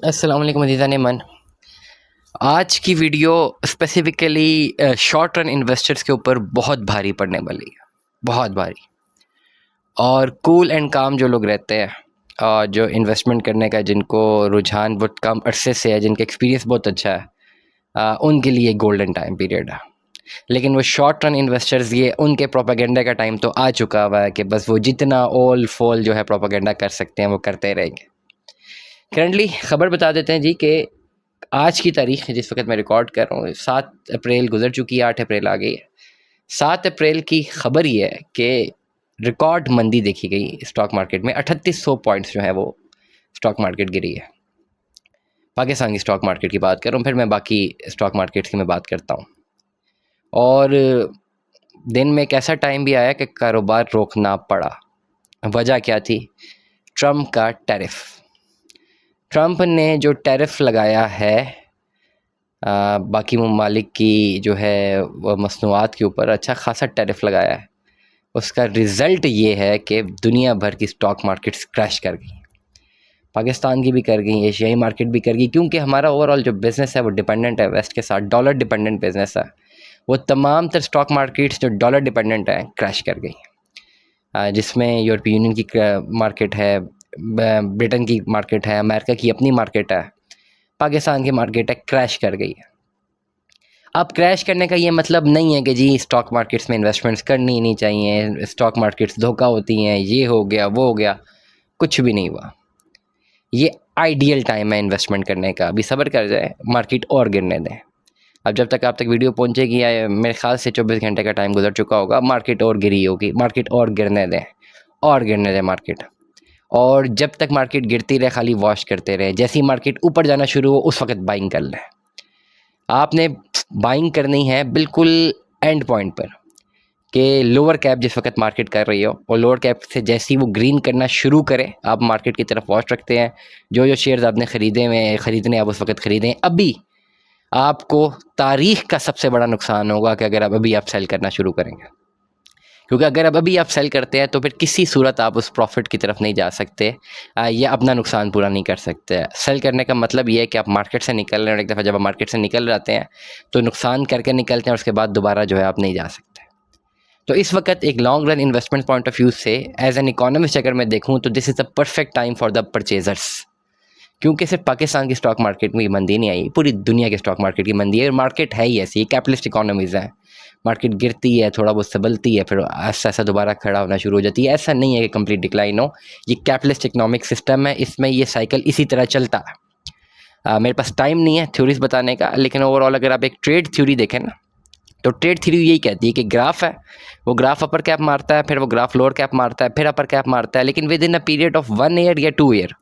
अस्सलाम वालेकुम अज़ीज़ान मन। आज की video specifically short run investors के ऊपर बहुत भारी पड़ने वाली है, बहुत भारी। और कूल एंड काम जो लोग रहते हैं और जो इन्वेस्टमेंट करने का जिनको रुझान बहुत कम अरसे से है, जिनका एक्सपीरियंस बहुत अच्छा है, उनके लिए गोल्डन टाइम पीरियड है। लेकिन वो शॉर्ट रन इन्वेस्टर्स, ये उनके प्रोपेगेंडा का टाइम तो आ चुका हुआ है कि बस वो जितना ओल फोल जो है प्रोपेगेंडा कर सकते हैं वो करते रहेंगे। करंटली ख़बर बता देते हैं जी कि आज की तारीख जिस वक्त मैं रिकॉर्ड कर रहा हूँ 7 अप्रैल गुजर चुकी है, 8 अप्रैल आ गई है। 7 अप्रैल की खबर ये है कि रिकॉर्ड मंदी देखी गई स्टॉक मार्केट में। 3800 पॉइंट्स जो है वो स्टॉक मार्केट गिरी है। पाकिस्तान की स्टॉक मार्केट की बात कर रहा हूँ, फिर मैं बाकी स्टॉक मार्केट्स की मैं बात करता हूँ। और दिन में एक ऐसा टाइम भी आया कि कारोबार रोकना पड़ा। वजह क्या थी? ट्रम्प का टैरिफ। ट्रम्प ने जो टैरिफ लगाया है बाकी ममालिक की जो है वह मसनूआत के ऊपर अच्छा खासा टैरिफ लगाया है। उसका रिज़ल्ट ये है कि दुनिया भर की स्टॉक मार्केट्स क्रैश कर गई। पाकिस्तान की भी कर गई, एशियाई मार्केट भी कर गई, क्योंकि हमारा ओवरऑल जो बिज़नेस है वो डिपेंडेंट है वेस्ट के साथ, डॉलर डिपेंडेंट बिज़नेस है। वो तमाम तर स्टॉक मार्केट्स जो डॉलर डिपेंडेंट हैं क्रैश कर गई, जिसमें यूरोपीय यूनियन की मार्केट है, ब्रिटेन की मार्केट है, अमेरिका की अपनी मार्केट है, पाकिस्तान की मार्केट है, क्रैश कर गई है। अब क्रैश करने का ये मतलब नहीं है कि जी स्टॉक मार्केट्स में इन्वेस्टमेंट्स करनी ही नहीं चाहिए, स्टॉक मार्केट्स धोखा होती हैं, ये हो गया वो हो गया। कुछ भी नहीं हुआ। ये आइडियल टाइम है इन्वेस्टमेंट करने का। अभी सब्र कर जाए, मार्केट और गिरने दें। अब जब तक आप तक वीडियो पहुंचेगी या मेरे ख्याल से 24 घंटे का टाइम गुजर चुका होगा, मार्केट और गिरी होगी। मार्केट और गिरने दें, और गिरने दें मार्केट। और जब तक मार्केट गिरती रहे खाली वॉश करते रहे। जैसी मार्केट ऊपर जाना शुरू हो उस वक्त बाइंग कर लें। आपने बाइंग करनी है बिल्कुल एंड पॉइंट पर, कि लोअर कैप जिस वक्त मार्केट कर रही हो और लोअर कैप से जैसे ही वो ग्रीन करना शुरू करे आप मार्केट की तरफ वॉच रखते हैं। जो शेयर्स आपने ख़रीदे हुए हैं, ख़रीदने आप उस वक्त ख़रीदें। अभी आपको तारीख का सबसे बड़ा नुकसान होगा कि अगर आप अभी आप सेल करना शुरू करेंगे, क्योंकि अगर अब अभी आप सेल करते हैं तो फिर किसी सूरत आप उस प्रॉफिट की तरफ नहीं जा सकते या अपना नुकसान पूरा नहीं कर सकते। सेल करने का मतलब ये है कि आप मार्केट से निकल रहे हैं और एक दफ़ा जब आप मार्केट से निकल जाते हैं तो नुकसान करके निकलते हैं और उसके बाद दोबारा जो है आप नहीं जा सकते। तो इस वक्त एक long run investment point of view से एज एन इकोनॉमिस्ट अगर मैं देखूँ तो this is the perfect time for the purchasers. क्योंकि सिर्फ पाकिस्तान की स्टॉक मार्केट में मंदी नहीं आई, पूरी दुनिया के स्टॉक मार्केट की मंदी है। और मार्केट है ही ऐसी, कैपिटलिस्ट इकोनॉमीज़ हैं। मार्केट गिरती है, थोड़ा बहुत संभलती है, फिर ऐसा ऐसा दोबारा खड़ा होना शुरू हो जाती है। ऐसा नहीं है कि कंप्लीट डिक्लाइन हो। ये कैपिटलिस्ट इकोनॉमिक सिस्टम है, इसमें ये साइकिल इसी तरह चलता है। मेरे पास टाइम नहीं है थ्योरीज बताने का, लेकिन ओवरऑल अगर आप एक ट्रेड थ्योरी देखें ना, तो ट्रेड थ्योरी यही कहती है कि ग्राफ है, वो ग्राफ अपर कैप मारता है, फिर वो ग्राफ लोअर कैप मारता है, फिर अपर कैप मारता है, लेकिन with in a period of 1 year या 2 ईयर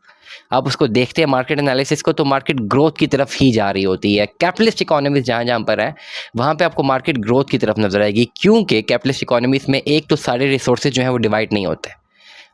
आप उसको देखते हैं मार्केट एनालिसिस को, तो मार्केट ग्रोथ की तरफ ही जा रही होती है। कैपिटलिस्ट इकोनॉमीज जहाँ जहाँ पर है वहाँ पे आपको मार्केट ग्रोथ की तरफ नजर आएगी, क्योंकि कैपिटलिस्ट इकोनॉमीज में एक तो सारे रिसोर्सेज जो हैं वो डिवाइड नहीं होते।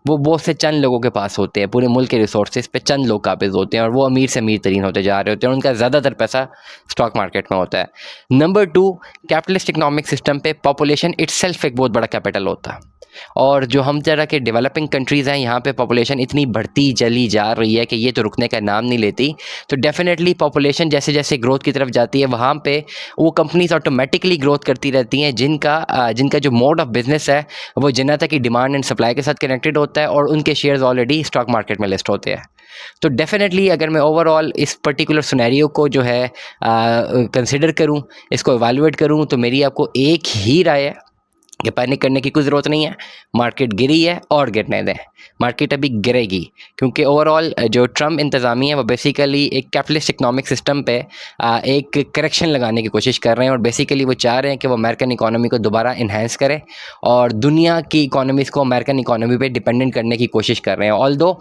वो बहुत से चंद लोगों के पास होते हैं। पूरे मुल्क के रिसोर्सेज पे चंद लोग काबिज होते हैं और वो अमीर से अमीर तरीन होते जा रहे होते हैं। उनका ज़्यादातर पैसा स्टॉक मार्केट में होता है। नंबर 2, कैपिटलिस्ट इकोनॉमिक सिस्टम पे पॉपुलेशन इटसेल्फ एक बहुत बड़ा कैपिटल होता है। और जो हम तरह के डेवलपिंग कंट्रीज़ हैं, यहाँ पे पॉपुलेशन इतनी बढ़ती चली जा रही है कि ये तो रुकने का नाम नहीं लेती। तो डेफिनेटली पॉपुलेशन जैसे जैसे ग्रोथ की तरफ जाती है, वहाँ पे वो कंपनीज ऑटोमेटिकली ग्रोथ करती रहती हैं जिनका जो मोड ऑफ बिजनेस है वो जनता की डिमांड एंड सप्लाई के साथ कनेक्टेड होता है और उनके शेयर्स ऑलरेडी स्टॉक मार्केट में लिस्ट होते हैं। तो डेफिनेटली अगर मैं ओवरऑल इस पर्टिकुलर सिनेरियो को जो है कंसिडर करूँ, इसको एवेलुएट करूँ, तो मेरी आपको एक ही राय है कि पैनिक करने की कोई ज़रूरत नहीं है। मार्केट गिरी है और गिरने दें। मार्केट अभी गिरेगी क्योंकि ओवरऑल जो ट्रम्प इंतज़ामिया है वो बेसिकली एक कैपिटलिस्ट इकोनॉमिक सिस्टम पे एक करेक्शन लगाने की कोशिश कर रहे हैं। और बेसिकली वो चाह रहे हैं कि वो अमेरिकन इकोनॉमी को दोबारा इन्हेंस करें और दुनिया की इकोनॉमीज़ को अमेरिकन इकोनॉमी पे डिपेंडेंट करने की कोशिश कर रहे हैं। ऑल्दो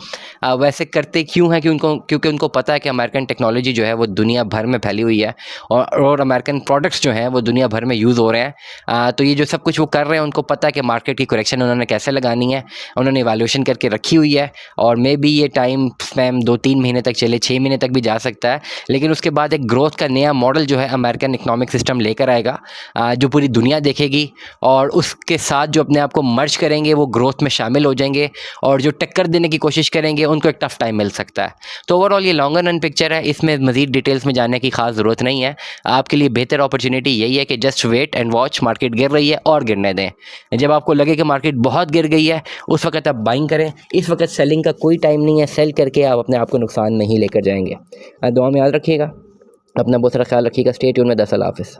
वैसे करते क्यों हैं क्योंकि उनको पता है कि अमेरिकन टेक्नोलॉजी जो है वो दुनिया भर में फैली हुई है और अमेरिकन प्रोडक्ट्स जो हैं वो दुनिया भर में यूज़ हो रहे हैं। तो ये जो सब कुछ वो कर रहे हैं उनको पता है कि मार्केट की करेक्शन उन्होंने कैसे लगानी है, उन्होंने इवैल्यूएशन करके रखी हुई है। और मे बी ये टाइम स्पैम 2-3 महीने तक चले, 6 महीने तक भी जा सकता है, लेकिन उसके बाद एक ग्रोथ का नया मॉडल जो है अमेरिकन इकोनॉमिक सिस्टम लेकर आएगा, जो पूरी दुनिया देखेगी। और उसके साथ जो अपने आप को मर्ज करेंगे वो ग्रोथ में शामिल हो जाएंगे, और जो टक्कर देने की कोशिश करेंगे उनको एक टफ टाइम मिल सकता है। तो ओवरऑल ये लॉन्गर रन पिक्चर है, इसमें मज़ीद डिटेल्स में जाने की खास ज़रूरत नहीं है। आपके लिए बेहतर अपॉर्चुनिटी यही है कि just wait and watch, market गिर रही है और गिरने दें। जब आपको लगे कि मार्केट बहुत गिर गई है उस वक्त आप बाइंग करें, इस वक्त सेलिंग का कोई टाइम नहीं है। सेल करके आप अपने आप को नुकसान नहीं लेकर जाएंगे। दुआ में याद रखिएगा, अपना बहुत सारा ख्याल रखिएगा। स्टे ट्यून में। 10 अल्लाह हाफ़िज़।